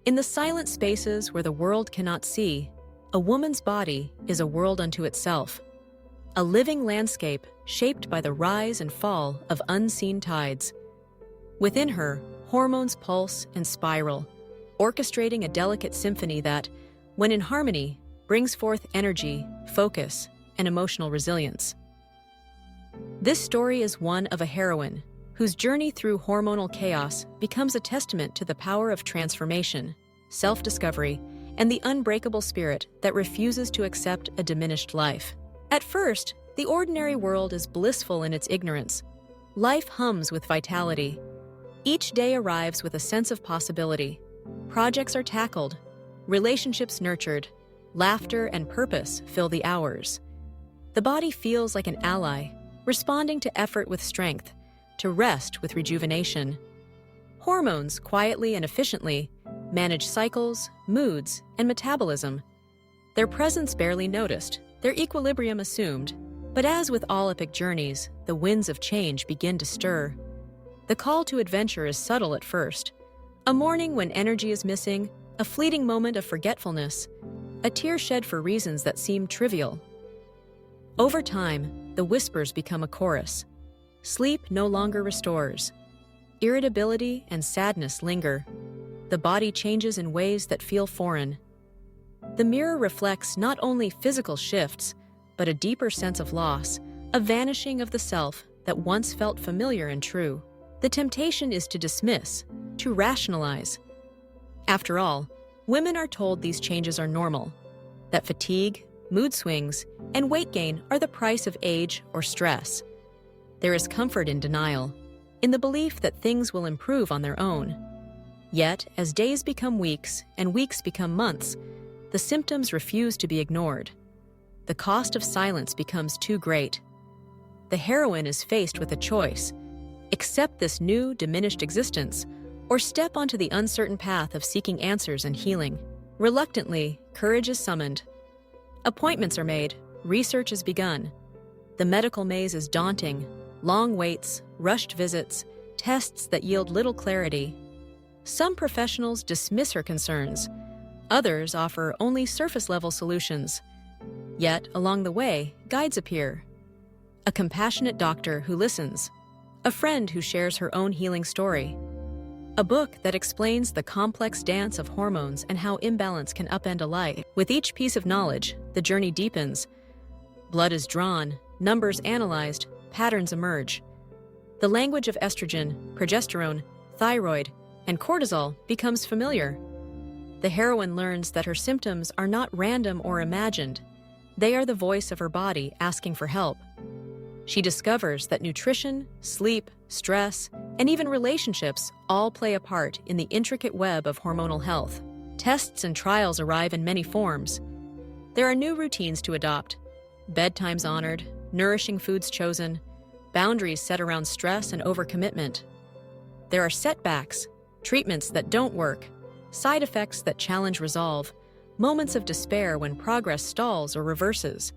In the silent spaces where the world cannot see, a woman's body is a world unto itself, a living landscape shaped by the rise and fall of unseen tides. Within her, hormones pulse and spiral, orchestrating a delicate symphony that, when in harmony, brings forth energy, focus, and emotional resilience. This story is one of a heroine whose journey through hormonal chaos becomes a testament to the power of transformation, self-discovery, and the unbreakable spirit that refuses to accept a diminished life. At first, the ordinary world is blissful in its ignorance. Life hums with vitality. Each day arrives with a sense of possibility. Projects are tackled, relationships nurtured, laughter and purpose fill the hours. The body feels like an ally, responding to effort with strength, to rest with rejuvenation. Hormones, quietly and efficiently, manage cycles, moods, and metabolism. Their presence barely noticed, their equilibrium assumed. But as with all epic journeys, the winds of change begin to stir. The call to adventure is subtle at first. A morning when energy is missing, a fleeting moment of forgetfulness, a tear shed for reasons that seem trivial. Over time, the whispers become a chorus. Sleep no longer restores. Irritability and sadness linger. The body changes in ways that feel foreign. The mirror reflects not only physical shifts, but a deeper sense of loss, a vanishing of the self that once felt familiar and true. The temptation is to dismiss, to rationalize. After all, women are told these changes are normal, that fatigue, mood swings, and weight gain are the price of age or stress. There is comfort in denial, in the belief that things will improve on their own. Yet, as days become weeks and weeks become months, the symptoms refuse to be ignored. The cost of silence becomes too great. The heroine is faced with a choice: accept this new, diminished existence, or step onto the uncertain path of seeking answers and healing. Reluctantly, courage is summoned. Appointments are made, research is begun. The medical maze is daunting: long waits, rushed visits, tests that yield little clarity. Some professionals dismiss her concerns. Others offer only surface-level solutions. Yet, along the way, guides appear. A compassionate doctor who listens. A friend who shares her own healing story. A book that explains the complex dance of hormones and how imbalance can upend a life. With each piece of knowledge, the journey deepens. Blood is drawn, numbers analyzed, patterns emerge. The language of estrogen, progesterone, thyroid, and cortisol becomes familiar. The heroine learns that her symptoms are not random or imagined. They are the voice of her body asking for help. She discovers that nutrition, sleep, stress, and even relationships all play a part in the intricate web of hormonal health. Tests and trials arrive in many forms. There are new routines to adopt: bedtimes honored, nourishing foods chosen, boundaries set around stress and overcommitment. There are setbacks, treatments that don't work, side effects that challenge resolve, moments of despair when progress stalls or reverses.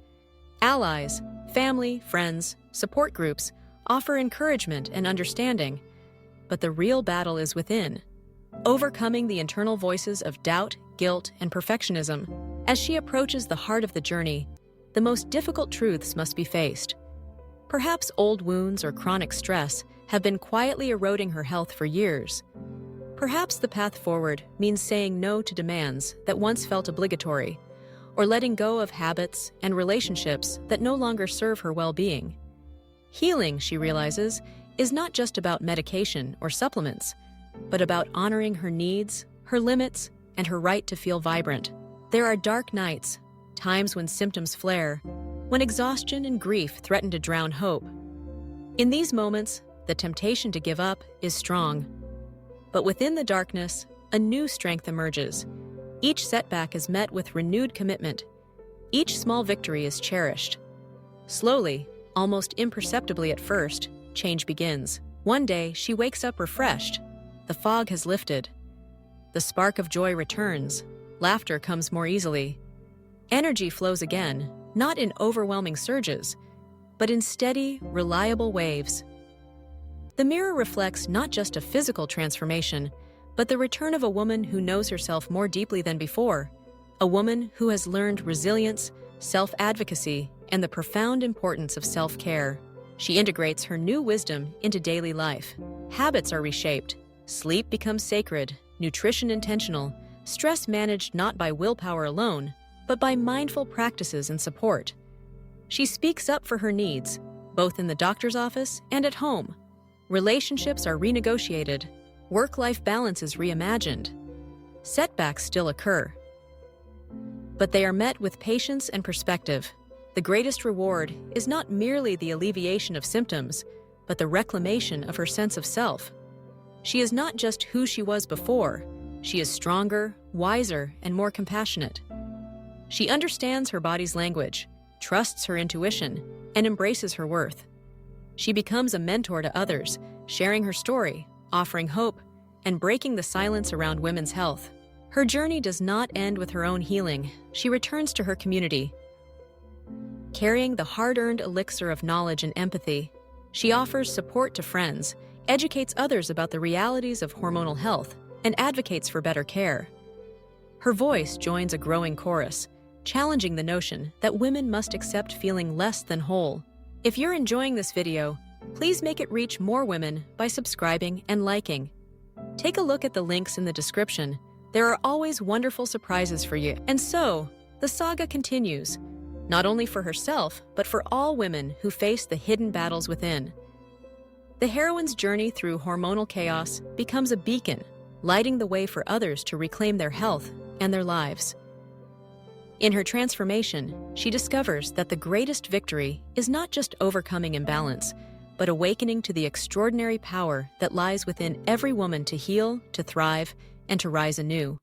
Allies, family, friends, support groups offer encouragement and understanding, but the real battle is within, overcoming the internal voices of doubt, guilt, and perfectionism. As she approaches the heart of the journey, the most difficult truths must be faced. Perhaps old wounds or chronic stress have been quietly eroding her health for years. Perhaps the path forward means saying no to demands that once felt obligatory, or letting go of habits and relationships that no longer serve her well-being. Healing, she realizes, is not just about medication or supplements, but about honoring her needs, her limits, and her right to feel vibrant. There are dark nights, times when symptoms flare, when exhaustion and grief threaten to drown hope. In these moments, the temptation to give up is strong. But within the darkness, a new strength emerges. Each setback is met with renewed commitment. Each small victory is cherished. Slowly, almost imperceptibly at first, change begins. One day, she wakes up refreshed. The fog has lifted. The spark of joy returns. Laughter comes more easily. Energy flows again, not in overwhelming surges, but in steady, reliable waves. The mirror reflects not just a physical transformation, but the return of a woman who knows herself more deeply than before, a woman who has learned resilience, self-advocacy, and the profound importance of self-care. She integrates her new wisdom into daily life. Habits are reshaped, sleep becomes sacred, nutrition intentional, stress managed not by willpower alone, but by mindful practices and support. She speaks up for her needs, both in the doctor's office and at home. Relationships are renegotiated, work-life balance is reimagined. Setbacks still occur, but they are met with patience and perspective. The greatest reward is not merely the alleviation of symptoms, but the reclamation of her sense of self. She is not just who she was before, she is stronger, wiser, and more compassionate. She understands her body's language, trusts her intuition, and embraces her worth. She becomes a mentor to others, sharing her story, offering hope, and breaking the silence around women's health. Her journey does not end with her own healing. She returns to her community, carrying the hard-earned elixir of knowledge and empathy. She offers support to friends, educates others about the realities of hormonal health, and advocates for better care. Her voice joins a growing chorus, challenging the notion that women must accept feeling less than whole. If you're enjoying this video, please make it reach more women by subscribing and liking. Take a look at the links in the description. There are always wonderful surprises for you. And so, the saga continues, not only for herself, but for all women who face the hidden battles within. The heroine's journey through hormonal chaos becomes a beacon, lighting the way for others to reclaim their health and their lives. In her transformation, she discovers that the greatest victory is not just overcoming imbalance, but awakening to the extraordinary power that lies within every woman to heal, to thrive, and to rise anew.